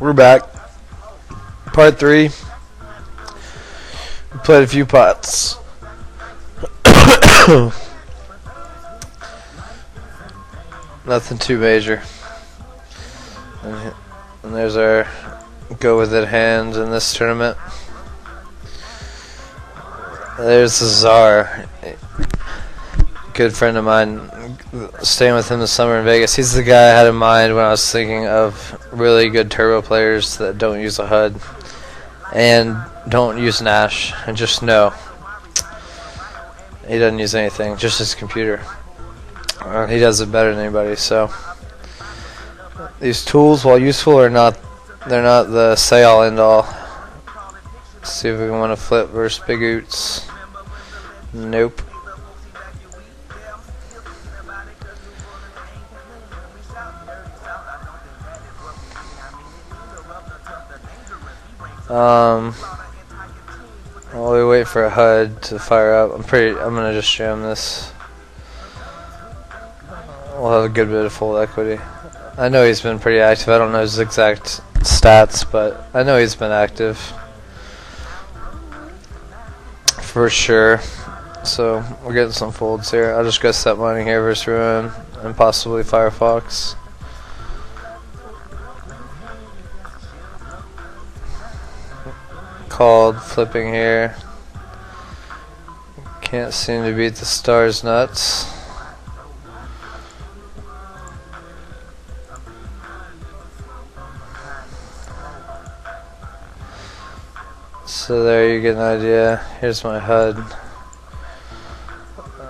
We're back. Part 3. We played a few pots. Nothing too major. And there's our go with it hand in this tournament. There's the Czar. Good friend of mine, staying with him this summer in Vegas. He's the guy I had in mind when I was thinking of really good turbo players that don't use a HUD and don't use Nash and just know. He doesn't use anything, just his computer. He does it better than anybody. So these tools, while useful, they're not the say-all end-all. Let's see if we can win a flip versus Big Oots. Nope. While we wait for a HUD to fire up, I'm gonna just jam this. We'll have a good bit of full equity. I know he's been pretty active. I don't know his exact stats, but I know he's been active for sure. So we're getting some folds here. I'll just go set mining here versus Ruin and possibly Firefox. Called flipping here. Can't seem to beat the stars nuts. So there you get an idea. Here's my HUD.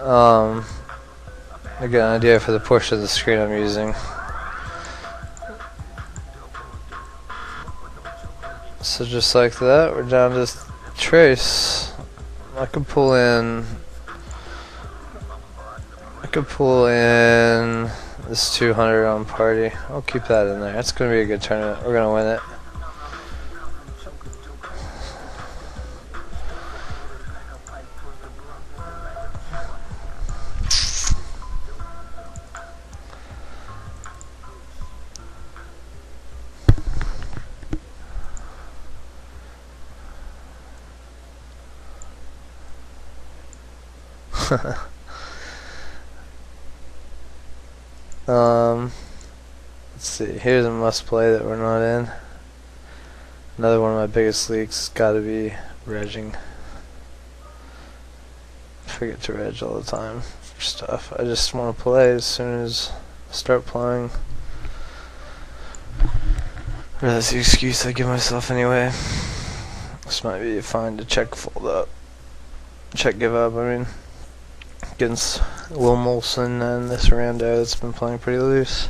I get an idea for the portion of the screen I'm using. So just like that, we're down to trace. I could pull in this 200 on party. I'll keep that in there. It's going to be a good tournament. We're going to win it. Let's see. Here's a must play that we're not in. Another one of my biggest leaks has got to be regging. I forget to reg all the time for stuff. I just want to play as soon as I start playing. Or that's the excuse I give myself anyway. This might be fine to check fold up. Check give up, I mean. Against Will Molson and this rando that's been playing pretty loose.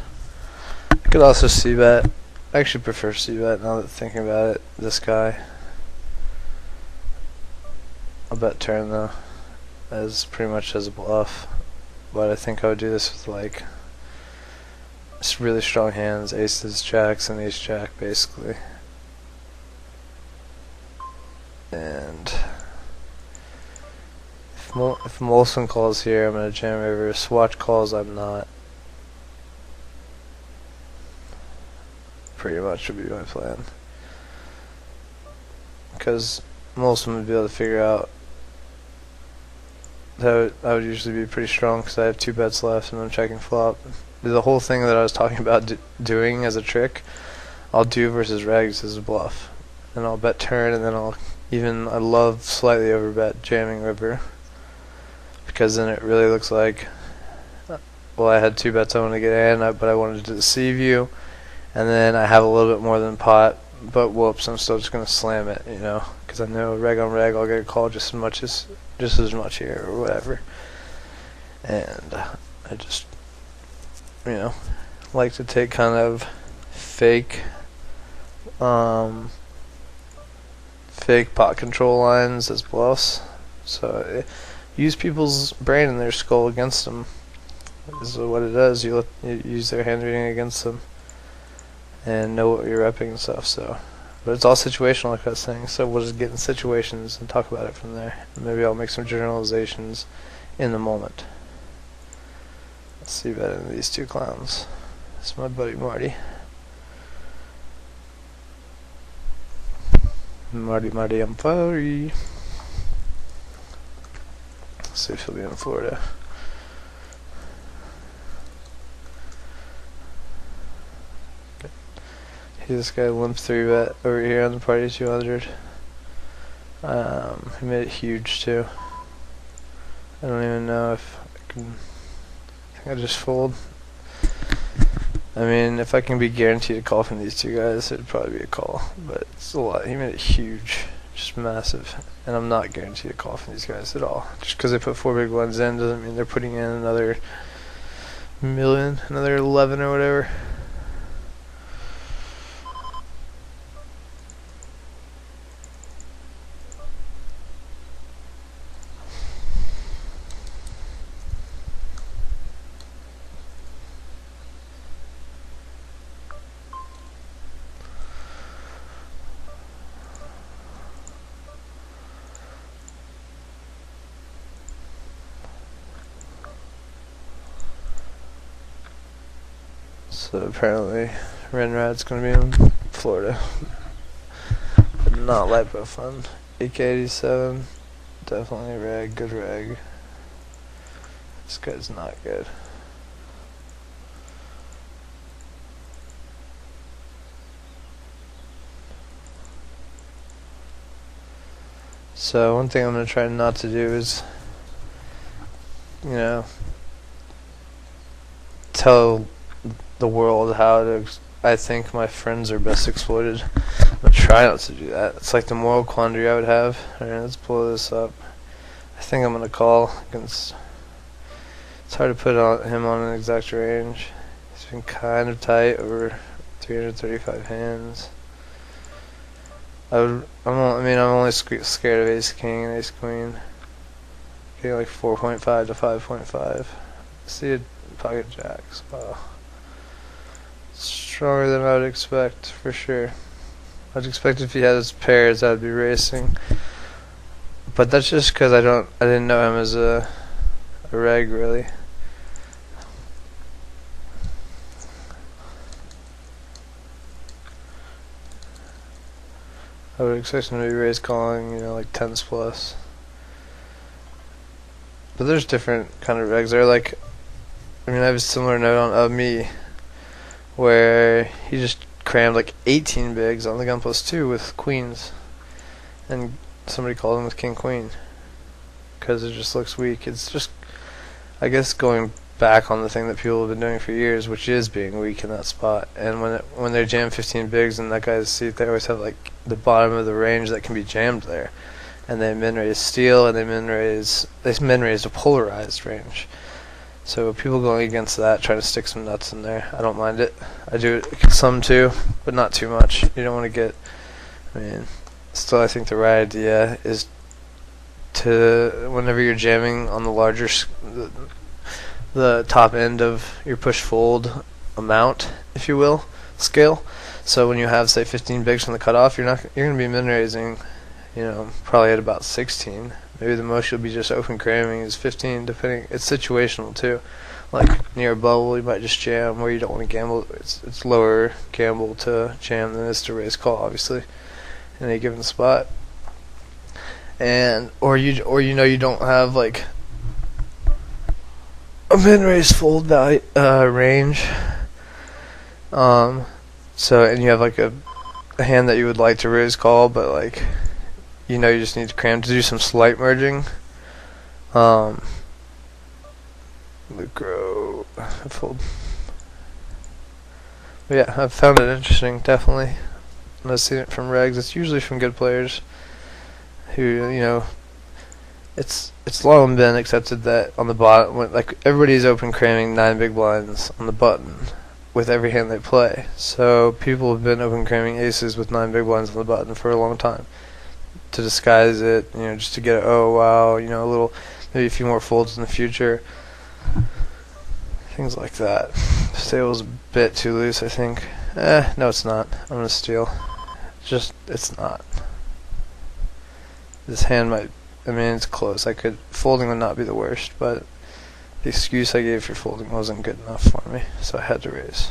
I could also c-bet. I actually prefer c-bet now that thinking about it. This guy. I'll bet turn though, as pretty much as a bluff. But I think I would do this with like just really strong hands, aces, jacks, and ace jack basically. And if Molson calls here, I'm going to jam over. Swatch calls, I'm not. Pretty much would be my plan. Because Molson would be able to figure out that I would usually be pretty strong because I have 2 bets left and I'm checking flop. The whole thing that I was talking about doing as a trick, I'll do versus regs as a bluff. And I'll bet turn and then I love slightly overbet jamming river. Because then it really looks like, well, I had 2 bets I wanted to get in, but I wanted to deceive you, and then I have a little bit more than pot, but whoops, I'm still just going to slam it, you know, because I know reg on reg I'll get a call just as much here or whatever, and I just, you know, like to take kind of fake pot control lines as bluffs, so use people's brain and their skull against them. This is what it does. You use their hand reading against them and know what you're repping and stuff. So, but it's all situational, like I was saying. So we'll just get in situations and talk about it from there. Maybe I'll make some generalizations in the moment. Let's see better than these 2 clowns. It's my buddy Marty. Marty, I'm sorry. Let's see if he'll be in Florida. This guy limp 3-bet over here on the party 200. He made it huge too. I don't even know if I can. I think I just fold. I mean, if I can be guaranteed a call from these two guys, it'd probably be a call. But it's a lot. He made it huge, just massive. And I'm not guaranteed a call from these guys at all. Just because they put 4 big ones in doesn't mean they're putting in another million, another 11 or whatever. So apparently Renrad's gonna be in Florida. But not Lipo Fun. AK87. Definitely reg, good reg. This guy's not good. So one thing I'm gonna try not to do is, you know, tell the world how to I think my friends are best exploited. I'm gonna try not to do that. It's like the moral quandary I would have. Alright, let's pull this up. I think I'm gonna call against. It's hard to put him on an exact range. He's been kind of tight over 335 hands. I'm only scared of ace king and ace queen. Getting like 4.5 to 5.5. See a pocket jacks. Wow. Stronger than I would expect, for sure. I'd expect if he had his pairs, I'd be racing. But that's just because I didn't know him as a reg, really. I would expect him to be raise calling, you know, like 10s plus. But there's different kind of regs. They're like, I have a similar note on me, where he just crammed like 18 bigs on the gun plus 2 with queens, and somebody called him with king queen because it just looks weak. It's just, I guess, going back on the thing that people have been doing for years, which is being weak in that spot. And when they jam 15 bigs in that guy's seat, they always have like the bottom of the range that can be jammed there, and they min raise steel, and they min raise a polarized range. So people going against that, trying to stick some nuts in there, I don't mind it. I do it some too, but not too much. You don't want to get, still I think the right idea is to, whenever you're jamming on the larger, the top end of your push fold amount, if you will, scale. So when you have, say, 15 bigs from the cutoff, you're going to be min raising, probably at about 16. Maybe the most you'll be just open cramming is 15, depending. It's situational too. Like near a bubble, you might just jam where you don't want to gamble. It's lower gamble to jam than it is to raise call, obviously, in a given spot. And or you don't have like a min raise fold value range. And you have like a hand that you would like to raise call, but like, you just need to cram to do some slight merging. Lucro, fold. But yeah, I've found it interesting, definitely. And I've seen it from regs. It's usually from good players who, it's long been accepted that on the bottom, like everybody's open cramming 9 big blinds on the button with every hand they play. So people have been open cramming aces with 9 big blinds on the button for a long time, to disguise it, just to get oh wow, a little, maybe a few more folds in the future, things like that. This table's a bit too loose, I think. No, it's not. I'm gonna steal. It's not. This hand might, it's close. Folding would not be the worst, but the excuse I gave for folding wasn't good enough for me, so I had to raise.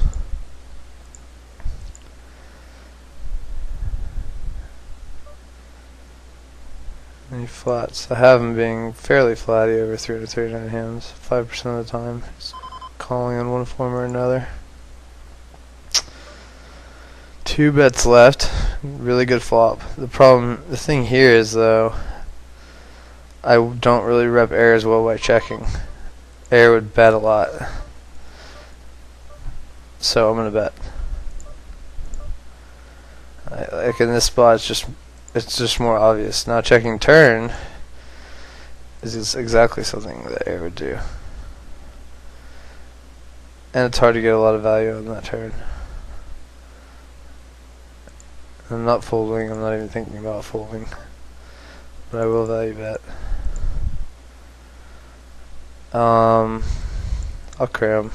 Any flats? I have him being fairly flatty over 339 hands, 5% of the time. He's calling in one form or another. 2 bets left. Really good flop. The thing here is though, I don't really rep air as well by checking. Air would bet a lot, so I'm gonna bet. Like in this spot, it's just more obvious. Now checking turn is exactly something that air would do, and it's hard to get a lot of value on that turn. I'm not folding. I'm not even thinking about folding, but I will value bet. I'll cram.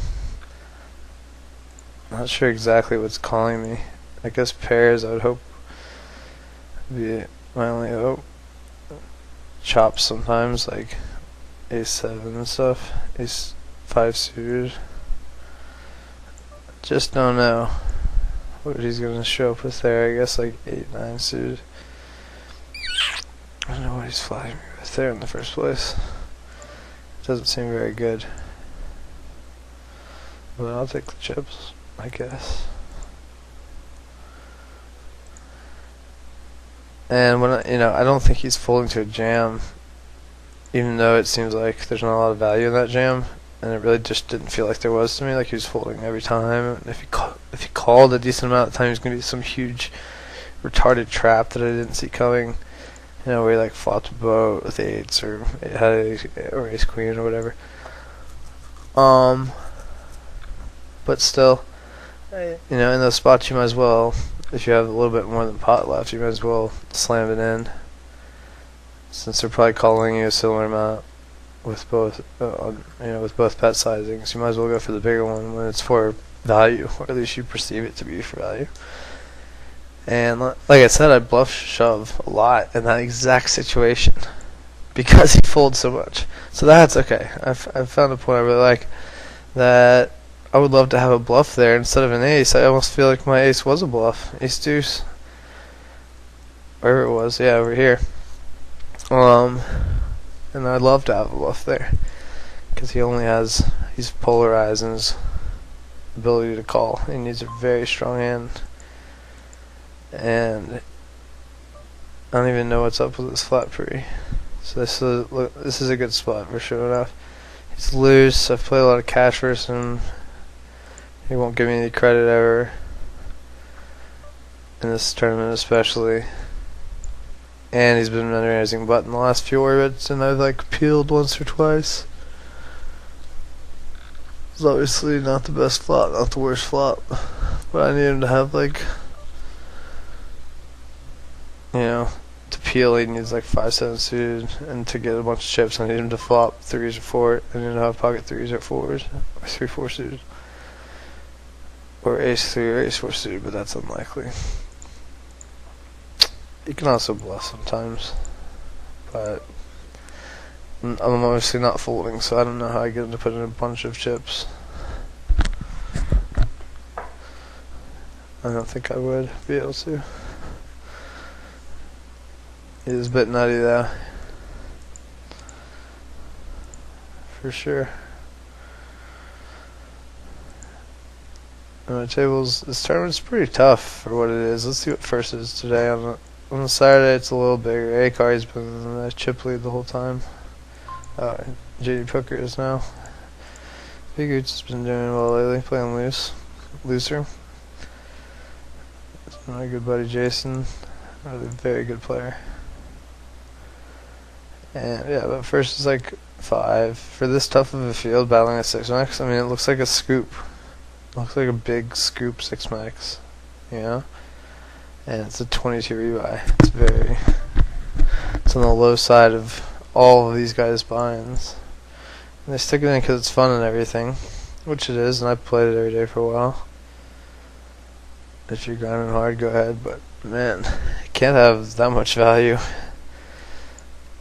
Not sure exactly what's calling me. I guess pairs, I would hope, would be my only hope. Chops sometimes, like ace-7 and stuff. Ace-5 suited. Just don't know what he's gonna show up with there. I guess like 8-9 suited. I don't know what he's flying me with there in the first place. Doesn't seem very good. But I'll take the chips, I guess. And when I don't think he's folding to a jam, even though it seems like there's not a lot of value in that jam, and it really just didn't feel like there was to me. Like he was folding every time. And if he called a decent amount of time, he's gonna be some huge retarded trap that I didn't see coming. Where he like flopped a boat with eights or ace queen or whatever. But still, in those spots you might as well, if you have a little bit more than pot left, you might as well slam it in, since they're probably calling you a similar amount with both, with both bet sizings. You might as well go for the bigger one when it's for value, or at least you perceive it to be for value. And like I said, I bluff shove a lot in that exact situation because he folds so much. So that's okay. I've found a point I really like, that I would love to have a bluff there instead of an ace. I almost feel like my ace was a bluff. Ace deuce. Wherever it was, yeah, over here. And I'd love to have a bluff there, because he's polarized in his ability to call. He needs a very strong hand. And I don't even know what's up with this flat pre. So this is a good spot for sure enough. He's loose. I've played a lot of cash versus him. He won't give me any credit ever, in this tournament especially. And he's been under rising button the last few orbits, and I've like peeled once or twice. It's obviously not the best flop, not the worst flop, but I need him to have like, to peel he needs like 5-7 suited, and to get a bunch of chips I need him to flop 3s or 4. I need him to have pocket 3s or 4s, or 3-4 suited, or ace-3 or ace-4 suited, but that's unlikely. You can also bluff sometimes, but I'm obviously not folding, so I don't know how I get him to put in a bunch of chips. I don't think I would be able to. It is a bit nutty though, for sure. And my tables, this tournament's pretty tough for what it is. Let's see what first is today. On the Saturday, it's a little bigger. Akari's been in the chip lead the whole time. JD Poker is now. Big Oots has been doing well lately, playing looser. My good buddy Jason, a very good player. And yeah, but first is like 5. For this tough of a field, battling a 6-max, I mean, it looks like a scoop. It looks like a big scoop 6-max, And it's a 22 rebuy. It's on the low side of all of these guys' binds. And they stick it in because it's fun and everything, which it is, and I've played it every day for a while. If you're grinding hard, go ahead, but man, it can't have that much value.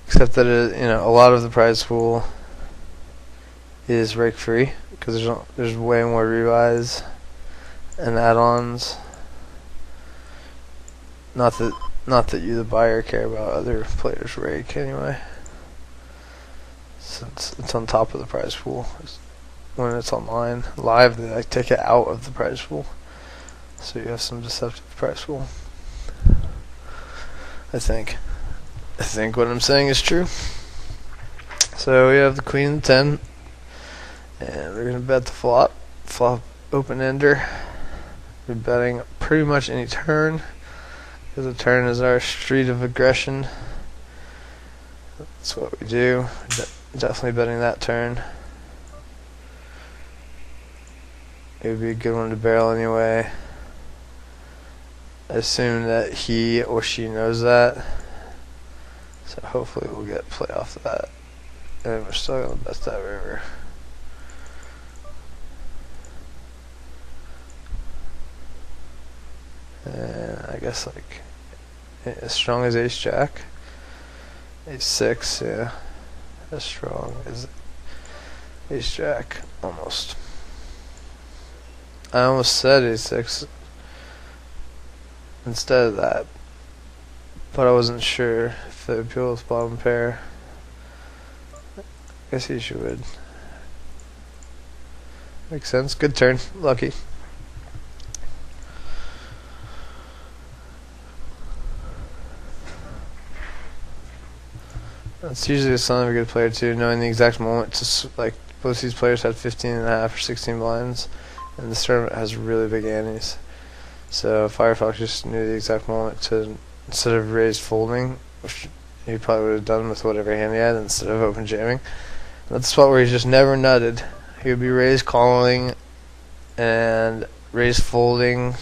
Except that a lot of the prize pool is rake free, because there's way more rebuys and add-ons. Not that Not that you, the buyer, care about other players' rake anyway, since it's on top of the prize pool. When it's online live, they like take it out of the prize pool, so you have some deceptive prize pool. I think what I'm saying is true. So we have the queen and 10, and we're gonna bet the flop open ender. We're betting pretty much any turn, because the turn is our street of aggression. That's what we do. Definitely betting that turn. It would be a good one to barrel anyway. I assume that he or she knows that, so hopefully we'll get play off of that. And we're still gonna bet that river. And I guess like as strong as ace jack, ace 6, yeah, as strong as ace jack, almost. I almost said ace 6 instead of that, but I wasn't sure if they would peel with bottom pair. I guess he should. Makes sense. Good turn. Lucky. That's usually a sign of a good player too, knowing the exact moment to like both these players had 15.5 or 16 blinds, and this tournament has really big antes. So Firefox just knew the exact moment to, instead of raised folding, which he probably would have done with whatever hand he had, instead of open jamming. That's the spot where he just never nutted. He would be raised calling and raised folding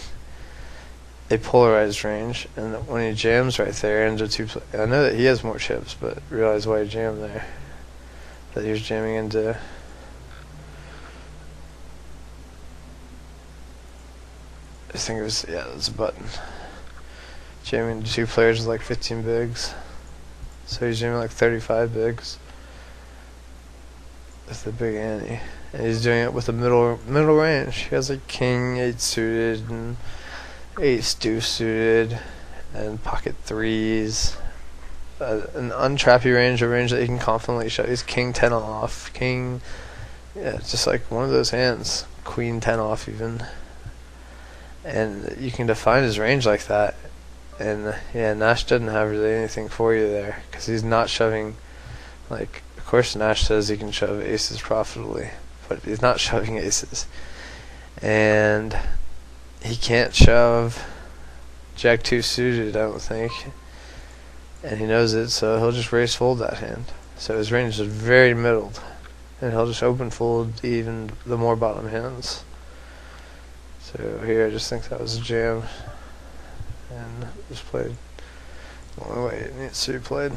a polarized range, and when he jams right there into I know that he has more chips, but realize why he jammed there. That he was jamming into I think it was, yeah, it was a button. Jamming into 2 players with like 15 bigs. So he's jamming like 35 bigs with the big ante. And he's doing it with a middle range. He has like king 8 suited and ace deuce suited and pocket 3s. An untrappy range, a range that he can confidently shove. He's king 10 off, king, yeah, just like one of those hands, queen 10 off even. And you can define his range like that, and yeah, Nash doesn't have really anything for you there, because he's not shoving. Like, of course Nash says he can shove aces profitably, but he's not shoving aces, and he can't shove jack 2 suited, I don't think, and he knows it, so he'll just raise fold that hand. So his range is very middled, and he'll just open fold even the more bottom hands. So here I just think that was a jam, and just played the only way it needs to be played.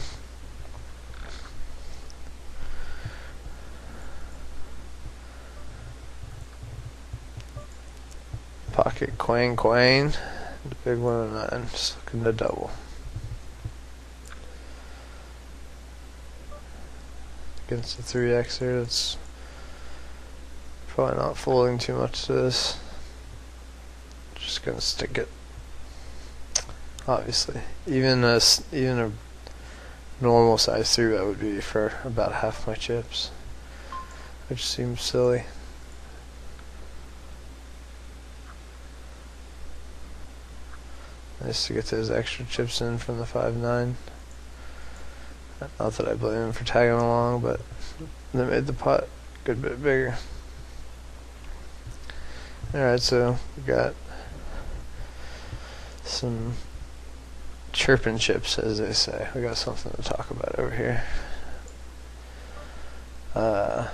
Pocket quang, the big 109, just looking to double. Against the 3xer, that's probably not folding too much to this. Just gonna stick it. Obviously, even a normal size 3 bet would be for about half my chips, which seems silly. Nice to get those extra chips in from the 5-9. Not that I blame him for tagging along, but they made the pot a good bit bigger. Alright, so we got some chirping chips, as they say. We got something to talk about over here. I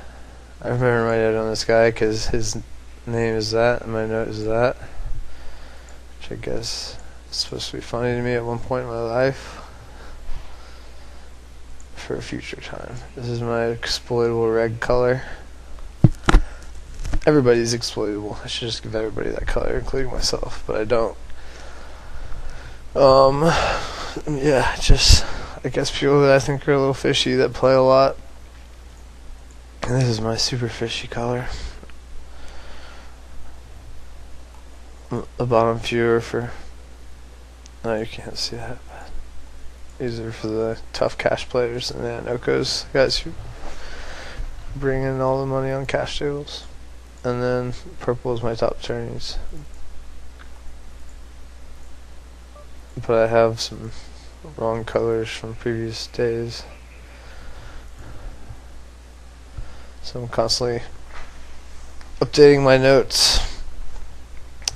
remember my note on this guy because his name is that and my note is that, which I guess is supposed to be funny to me at one point in my life for a future time. This is my exploitable reg color. Everybody's exploitable. I should just give everybody that color, including myself, but I don't. Yeah, just, I guess people that I think are a little fishy that play a lot. And this is my super fishy color. A bottom viewer for, no, you can't see that, but These are for the tough cash players, and then Okos, guys who bring in all the money on cash tables. And then purple is my top turnies. But I have some wrong colors from previous days. So I'm constantly updating my notes.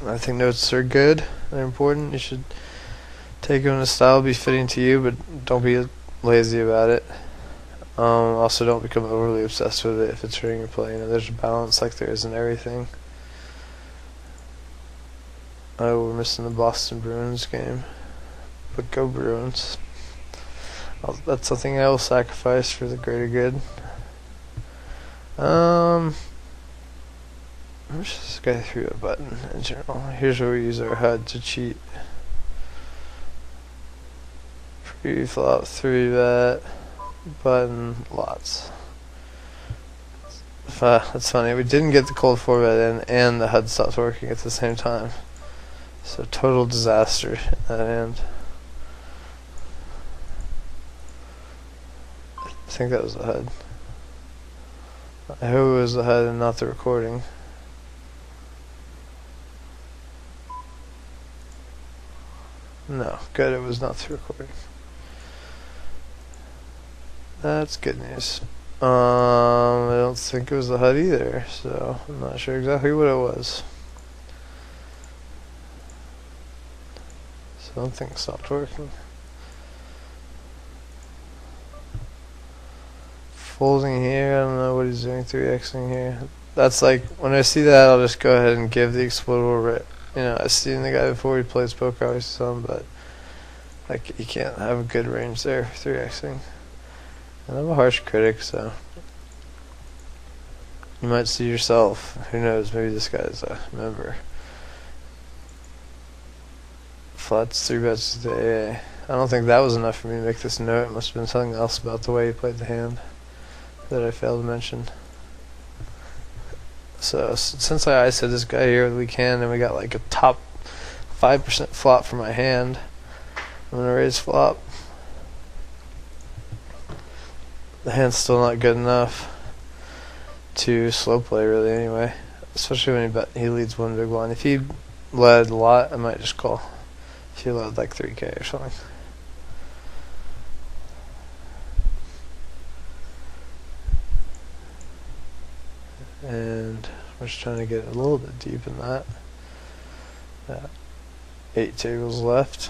I think notes are good. They're important. You should take them in a style be fitting to you, but don't be lazy about it. Also, don't become overly obsessed with it if it's hurting your play. You know, there's a balance like there is in everything. Oh, we're missing the Boston Bruins game. But go Bruins. That's something I will sacrifice for the greater good. How much does this guy threw a button in general? Here's where we use our HUD to cheat. Pre-flop, 3-bet, button, lots. That's funny. We didn't get the cold 4-bet in, and the HUD stopped working at the same time. So total disaster at that end. I think that was the HUD. I hope it was the HUD and not the recording. No, good, it was not the recording. That's good news. I don't think it was the HUD either, so I'm not sure exactly what it was. Something stopped working. Folding here, I don't know what he's doing, 3xing here. That's like, when I see that, I'll just go ahead and give the explodable rip. You know, I've seen the guy before, he plays poker, I always some, but like, you can't have a good range there for 3xing. And I'm a harsh critic, so you might see yourself. Who knows, maybe this guy's a member. Flats, 3-bets to the AA. I don't think that was enough for me to make this note. It must have been something else about the way he played the hand that I failed to mention. So since I said this guy here over the weekend, and we got like a top 5% flop for my hand, I'm gonna raise flop. The hand's still not good enough to slow play really anyway, especially when he leads one big blind. If he led a lot, I might just call. If he led like 3K or something. And we're just trying to get a little bit deep in that. 8 tables left.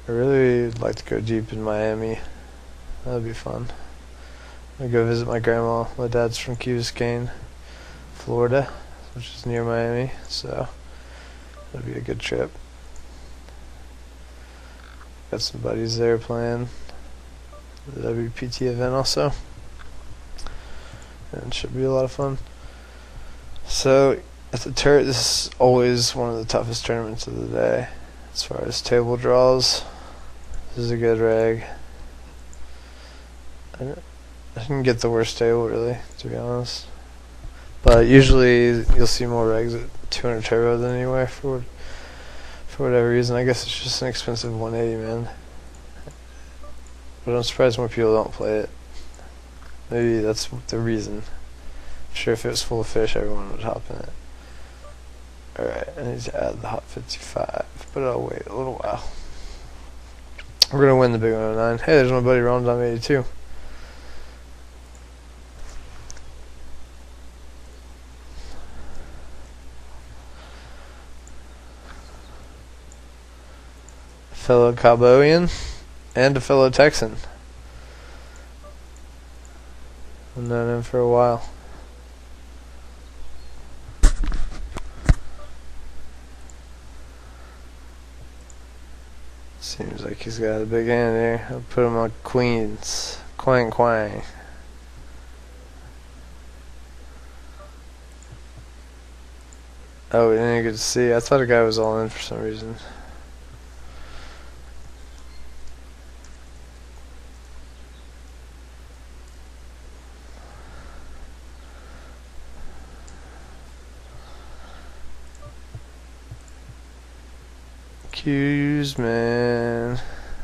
I really would like to go deep in Miami. That would be fun. I'm gonna go visit my grandma. My dad's from Key Biscayne, Florida, which is near Miami, so that'd be a good trip. Got some buddies there playing the WPT event also, and it should be a lot of fun. So at the turret, this is always one of the toughest tournaments of the day as far as table draws. This is a good reg. I didn't get the worst table really, to be honest. But usually you'll see more regs at 200 turbo than anywhere for whatever reason. I guess it's just an expensive 180, man. But I'm surprised more people don't play it. Maybe that's the reason. I'm sure if it was full of fish, everyone would hop in it. Alright, I need to add the hot 55, but I'll wait a little while. We're going to win the big 109. Hey, there's my buddy Rondom 82. Fellow Caboian and a fellow Texan. I've known him for a while. Seems like he's got a big hand here. I'll put him on queens. Quang quang. Oh, we didn't get to see. I thought a guy was all in for some reason. Q's, man.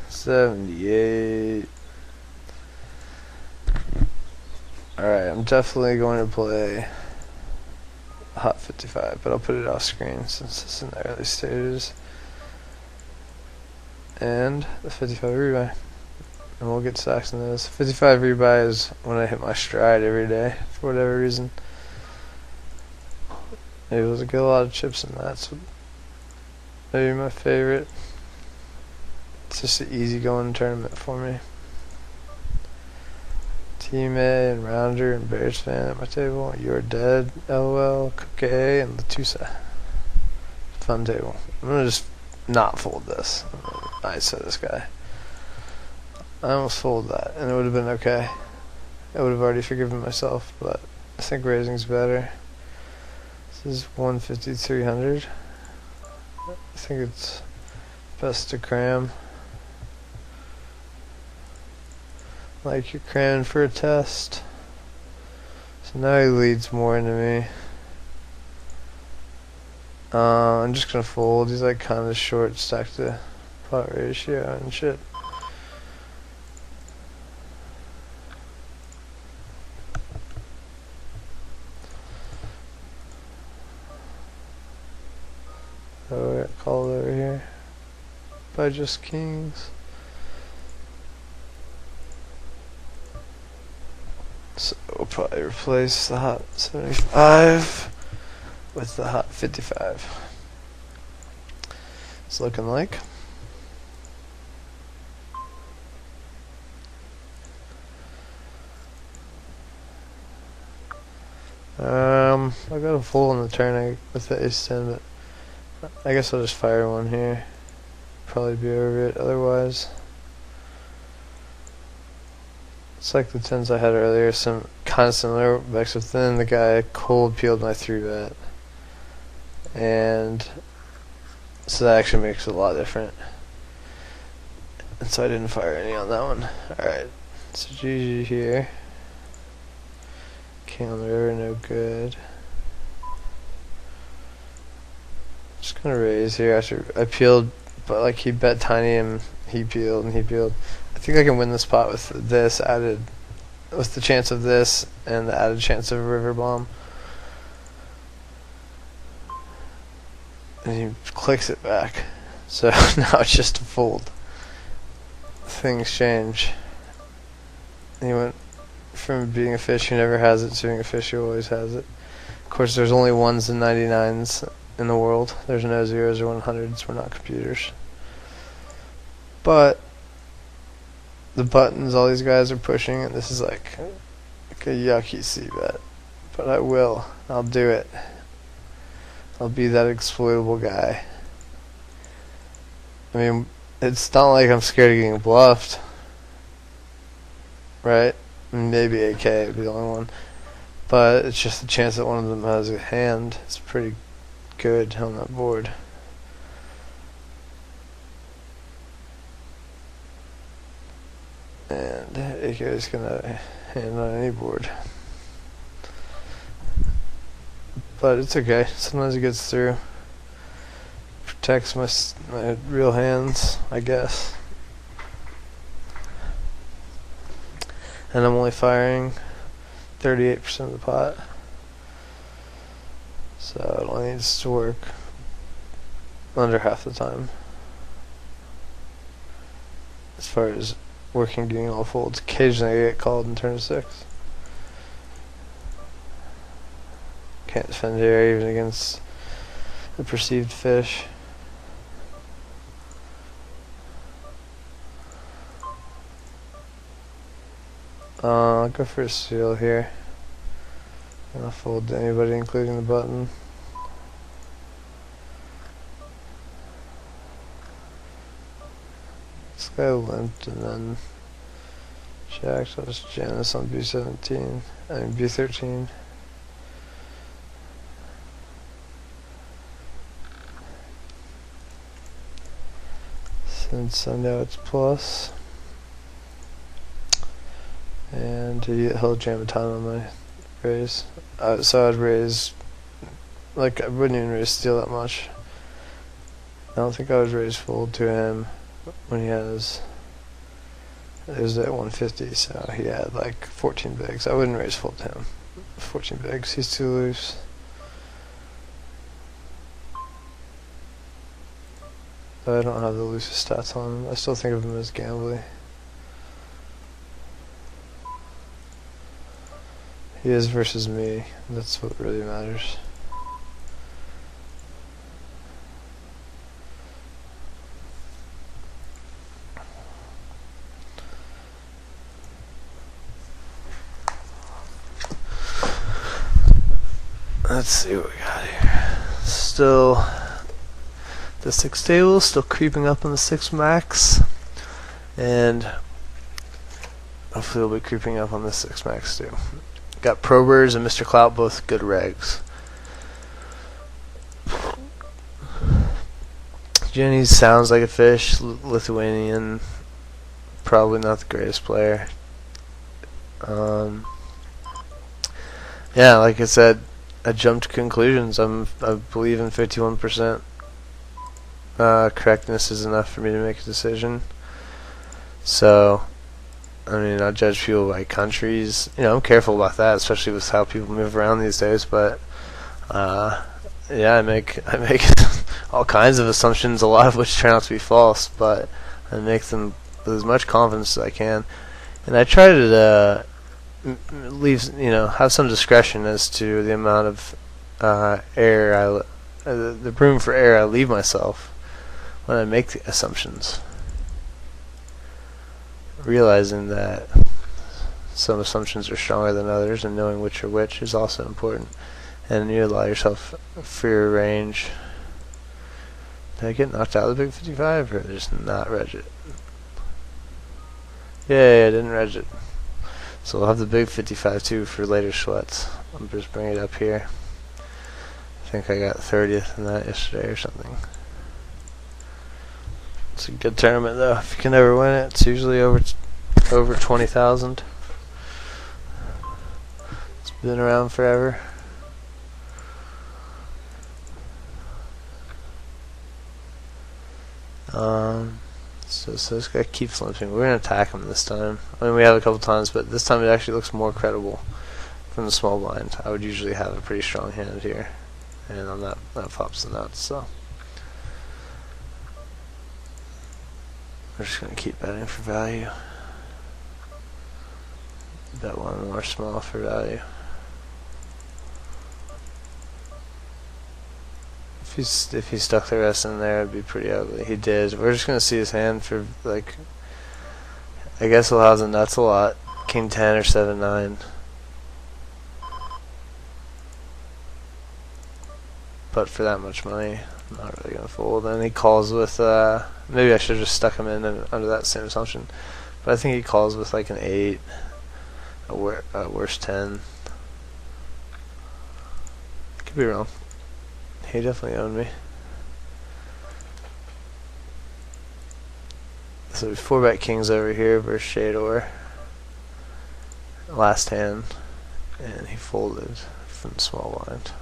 78. Alright, I'm definitely going to play hot 55, but I'll put it off screen since it's in the early stages. And the 55 rebuy. And we'll get stacks in this. 55 rebuy is when I hit my stride every day, for whatever reason. Able to get a lot of chips in that, so maybe my favorite. It's just an easy going tournament for me. Team A and Rounder and Bears fan at my table. You're dead, LOL, Cook A, and Latusa. Fun table. I'm gonna just not fold this. I said this guy. I almost folded that, and it would have been okay. I would have already forgiven myself, but I think raising's better. This is 150, 300. I think it's best to cram. Like you're cramming for a test. So now he leads more into me. I'm just gonna fold. He's like kind of short stack to pot ratio and shit. So we got called over here by just kings. So we'll probably replace the hot 75 with the hot 55. It's looking like. I got a full on the turn with the ace 10, but I guess I'll just fire one here. Probably be over it otherwise. It's like the 10s I had earlier, some kind of similar, except then the guy cold peeled my 3-bet. And so that actually makes it a lot different. And so I didn't fire any on that one. Alright, so GG here. King on the river, no good. Just gonna raise here after I peeled, but like he bet tiny and he peeled and he peeled. I think I can win this pot with this added, with the chance of this and the added chance of a river bomb. And he clicks it back. So now it's just a fold. Things change. He went from being a fish who never has it to being a fish who always has it. Of course, there's only 1s and 99s in the world. There's no 0s or 100s. We're not computers. But the buttons all these guys are pushing, and this is like a yucky c-bet. But I will. I'll do it. I'll be that exploitable guy. I mean, it's not like I'm scared of getting bluffed. Right? Maybe AK would be the only one. But it's just the chance that one of them has a hand. It's pretty good on that board. And AK is gonna hand on any board. But it's okay. Sometimes it gets through. Protects my real hands, I guess. And I'm only firing 38% of the pot. So it only needs to work under half the time. As far as working getting all folds. Occasionally I get called in turn 6. Can't defend here even against the perceived fish. I'll go for a seal here. And I'll fold to anybody including the button. This guy limped and then jacked. I'll just jam this on B17. I mean B13. Since I know it's plus. And he'll jam a ton on my raise. So I'd raise, like I wouldn't even raise steal that much. don't think I would raise fold to him when he has. It was at 150, so he had like 14 bigs. I wouldn't raise fold to him. 14 bigs, he's too loose. But I don't have the loosest stats on him. I still think of him as gambly. He is versus me. That's what really matters. Let's see what we got here. Still, the 6 table, still creeping up on the 6 max. And hopefully we'll be creeping up on the 6 max too. Got Probers and Mr. Clout, both good regs. Jenny sounds like a fish, Lithuanian, probably not the greatest player. Yeah, like I said, I jumped to conclusions. I believe in 51% correctness is enough for me to make a decision. So, I mean, I judge people by countries. You know, I'm careful about that, especially with how people move around these days. But yeah, I make all kinds of assumptions, a lot of which turn out to be false. But I make them with as much confidence as I can, and I try to have some discretion as to the amount of error the room for error I leave myself when I make the assumptions. Realizing that some assumptions are stronger than others, and knowing which are which is also important. And you allow yourself a freer range. Did I get knocked out of the big 55 or just not reg it? Yeah, I didn't reg it. So we'll have the big 55 too for later sweats. I'll just bring it up here. I think I got 30th in that yesterday or something. It's a good tournament though. If you can ever win it, it's usually over 20,000. It's been around forever. So this guy keeps limping. We're gonna attack him this time. I mean, we have a couple times, but this time it actually looks more credible from the small blind. I would usually have a pretty strong hand here, and on that pops the nuts. So we're just gonna keep betting for value. Bet one more small for value. If he stuck the rest in there, it'd be pretty ugly. He did. We're just gonna see his hand for like. I guess he'll have the nuts a lot. King 10 or 7-9. But for that much money, I'm not really gonna fold. And he calls with. Maybe I should have just stuck him in under that same assumption. But I think he calls with like an 8, a worse 10. Could be wrong. He definitely owned me. So we 4-bet kings over here versus Shador. Last hand. And he folded from the small blind.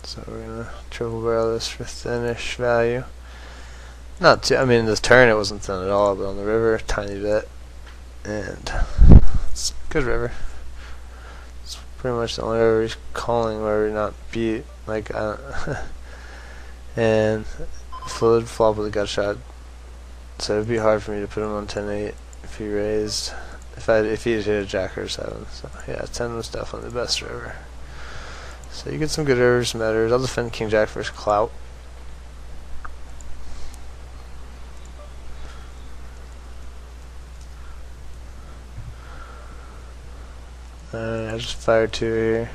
So we're gonna triple barrel this for thin-ish value. Not too, I mean, this turn it wasn't thin at all, but on the river, tiny bit. And it's a good river. It's pretty much the only river he's calling where we're not beat. Like, and fluid flop with a gut shot. So it'd be hard for me to put him on 10-8 if he raised. If he had hit a jack or a 7. So yeah, 10 was definitely the best river. So you get some good rivers, some betters. I'll defend King Jack versus Clout. I just fired 2 here.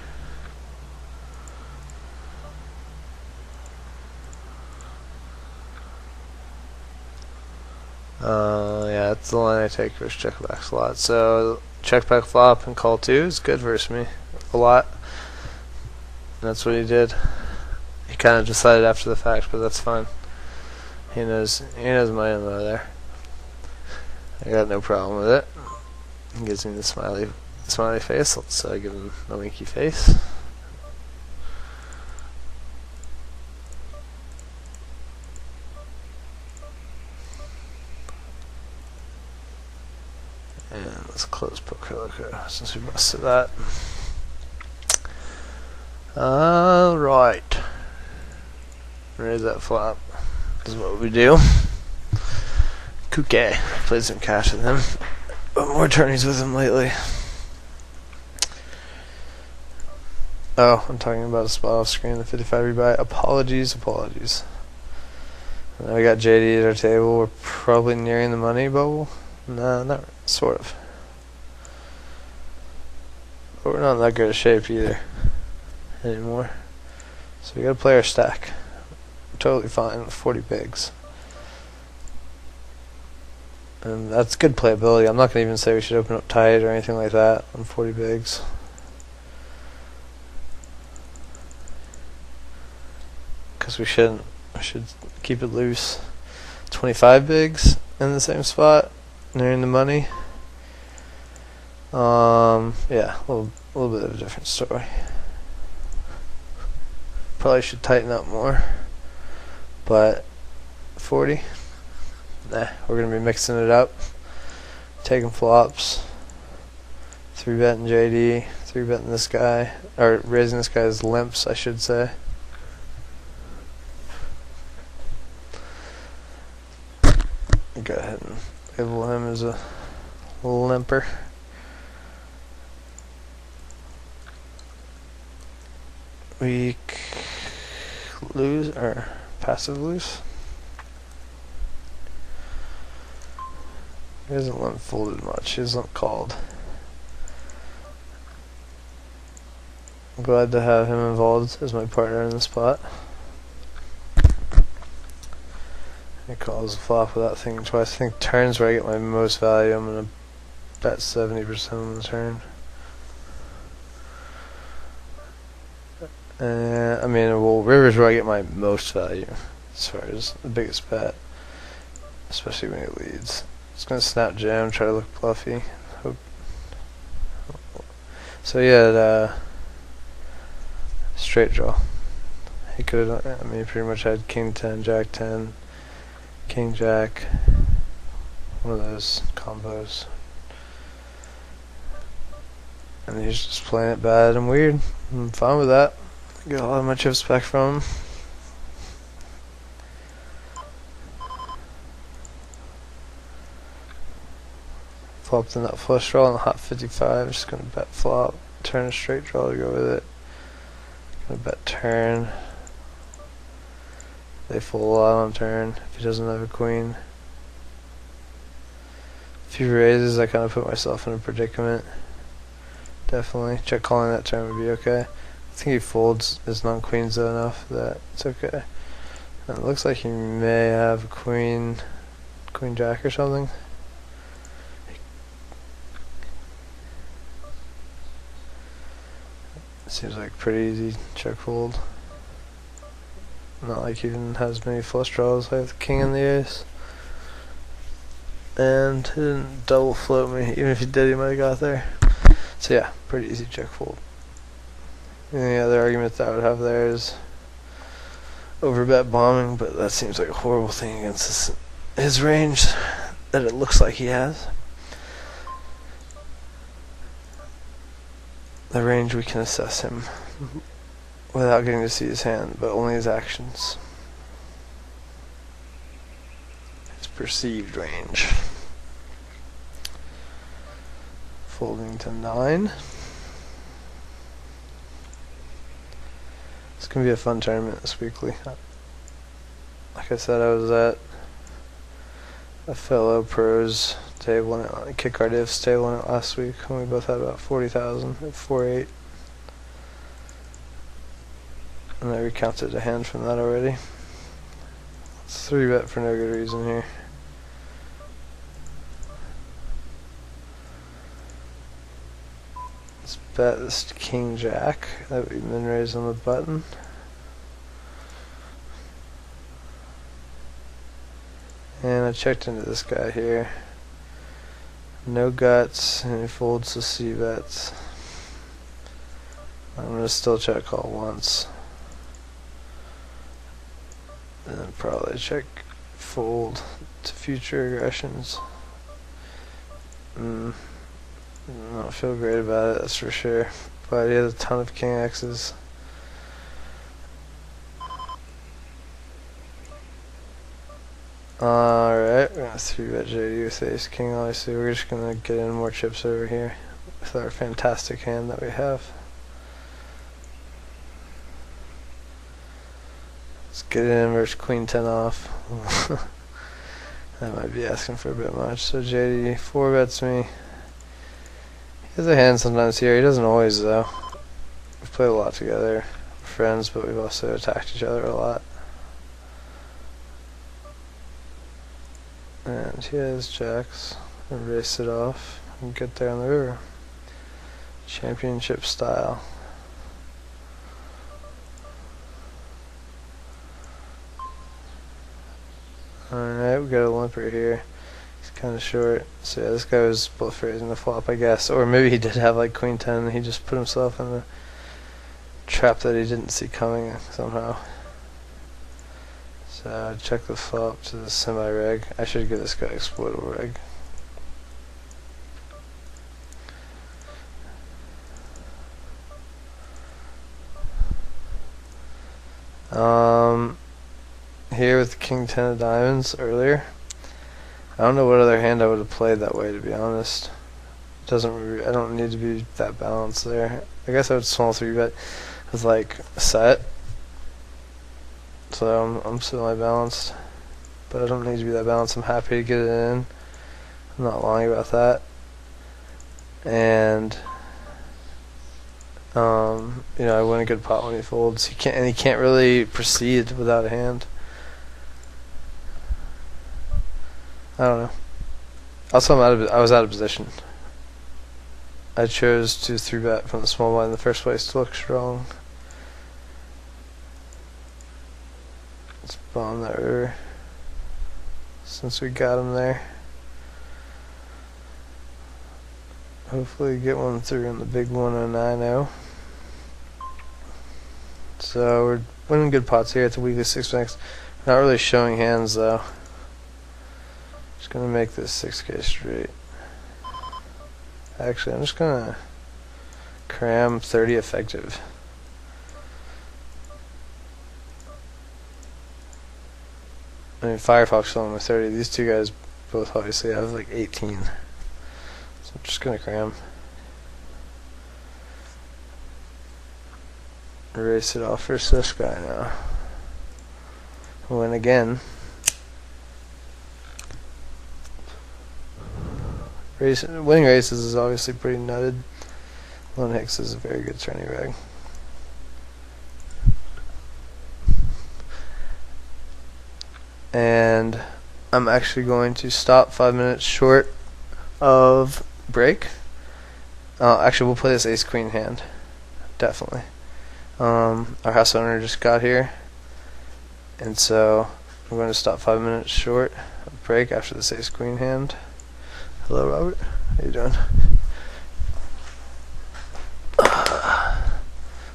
Yeah, that's the line I take versus check back slot. So check back flop and call 2 is good versus me a lot. And that's what he did. He kind of decided after the fact, but that's fine. He knows my MO there. I got no problem with it. He gives me the smiley face, so I give him a winky face. Let's close poker loco since we busted that. Alright. Raise that flop. This is what we do. Kuke. Played some cash with him. But more tourneys with him lately. Oh, I'm talking about a spot off screen, the 55 rebuy. Apologies. And then we got JD at our table. We're probably nearing the money bubble. No, not sort of. But we're not in that good a shape either anymore. So we gotta play our stack. We're totally fine with 40 bigs. And that's good playability. I'm not gonna even say we should open up tight or anything like that on 40 bigs. Because we shouldn't. I should keep it loose. 25 bigs in the same spot, nearing the money. Yeah, a little bit of a different story. Probably should tighten up more, but 40. Nah, we're gonna be mixing it up, taking flops, 3-betting JD, 3-betting this guy, or raising this guy's limps, I should say. Go ahead and label him as a limper. Weak lose or passive lose. He hasn't limp folded much. He hasn't called. I'm glad to have him involved as my partner in the spot. He calls a flop without thinking twice. I think turns where I get my most value. I'm gonna bet 70% on the turn. I mean, well, river's where I get my most value as far as the biggest bet, especially when he leads. Just gonna snap jam, try to look bluffy. Hope. So yeah, straight draw. He could have. I mean, he pretty much had king 10, jack 10. King Jack, one of those combos, and he's just playing it bad and weird. I'm fine with that. Get a lot of my chips back from him. Flopped in that flush draw on the hot 55. Just gonna bet flop, turn a straight draw to go with it. Gonna bet turn. They fold a lot on turn if he doesn't have a queen. If he raises, I kind of put myself in a predicament. Definitely. Check calling that turn would be okay. I think he folds his non-queens though enough that it's okay. And it looks like he may have a queen jack or something. Seems like pretty easy check fold. Not like he even has many flush draws like the king and the ace. And he didn't double float me. Even if he did, he might have got there. So yeah, pretty easy check fold. The other argument that I would have there is overbet bombing, but that seems like a horrible thing against his range that it looks like he has. The range we can assess him without getting to see his hand, but only his actions. His perceived range. Folding to 9. It's going to be a fun tournament this weekly. Like I said, I was at a fellow pros table, and Kick Cardiff's table on it last week, and we both had about 40,000 at 4-8. And I recounted a hand from that already. It's 3-bet for no good reason here. Let's bet this king jack that we've been raised on the button. And I checked into this guy here. No guts, and he folds the C bets. I'm gonna still check call once. And then probably check fold to future aggressions. I don't feel great about it, that's for sure. But he has a ton of king X's. Alright, we're gonna 3-bet JD with ace king. Obviously, we're just gonna get in more chips over here with our fantastic hand that we have. Let's get it in versus queen 10 off. That might be asking for a bit much. So JD 4-bets me. He has a hand sometimes here. He doesn't always though. We've played a lot together, we're friends, but we've also attacked each other a lot. And he has jacks. Erase it off and get there on the river. Championship style. Alright, we got a limper here. He's kind of short. So yeah, this guy was bluff raising the flop, I guess. Or maybe he did have like queen 10 and he just put himself in a trap that he didn't see coming somehow. So check the flop to the semi-reg. I should give this guy exploitable reg. Here with king 10 of diamonds earlier. I don't know what other hand I would have played that way, to be honest. I don't need to be that balanced there. I guess I would small 3-bet with like a set. So I'm semi-balanced, but I don't need to be that balanced. I'm happy to get it in. I'm not lying about that. And you know, I win a good pot when he folds. He can't really proceed without a hand. I don't know. Also, I was out of position. I chose to 3-bet from the small blind in the first place to look strong. Let's bomb that river since we got him there. Hopefully get one through in the big 109-0. So we're winning good pots here at the weekly 6-max. Not really showing hands though. Just gonna make this 6K straight. Actually, I'm just gonna cram 30 effective. I mean, Firefox only with 30. These two guys both obviously have like 18. So I'm just gonna cram. Erase it off versus this guy now. Win again. Winning races is obviously pretty nutted. Lone Hicks is a very good tourney reg. And I'm actually going to stop 5 minutes short of break. Actually, we'll play this ace queen hand. Definitely. Our house owner just got here, and so I'm going to stop 5 minutes short of break after this ace queen hand. Hello, Robert. How you doing?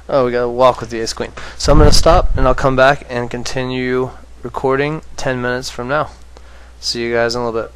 Oh, we got to walk with the ace queen. So I'm going to stop, and I'll come back and continue recording 10 minutes from now. See you guys in a little bit.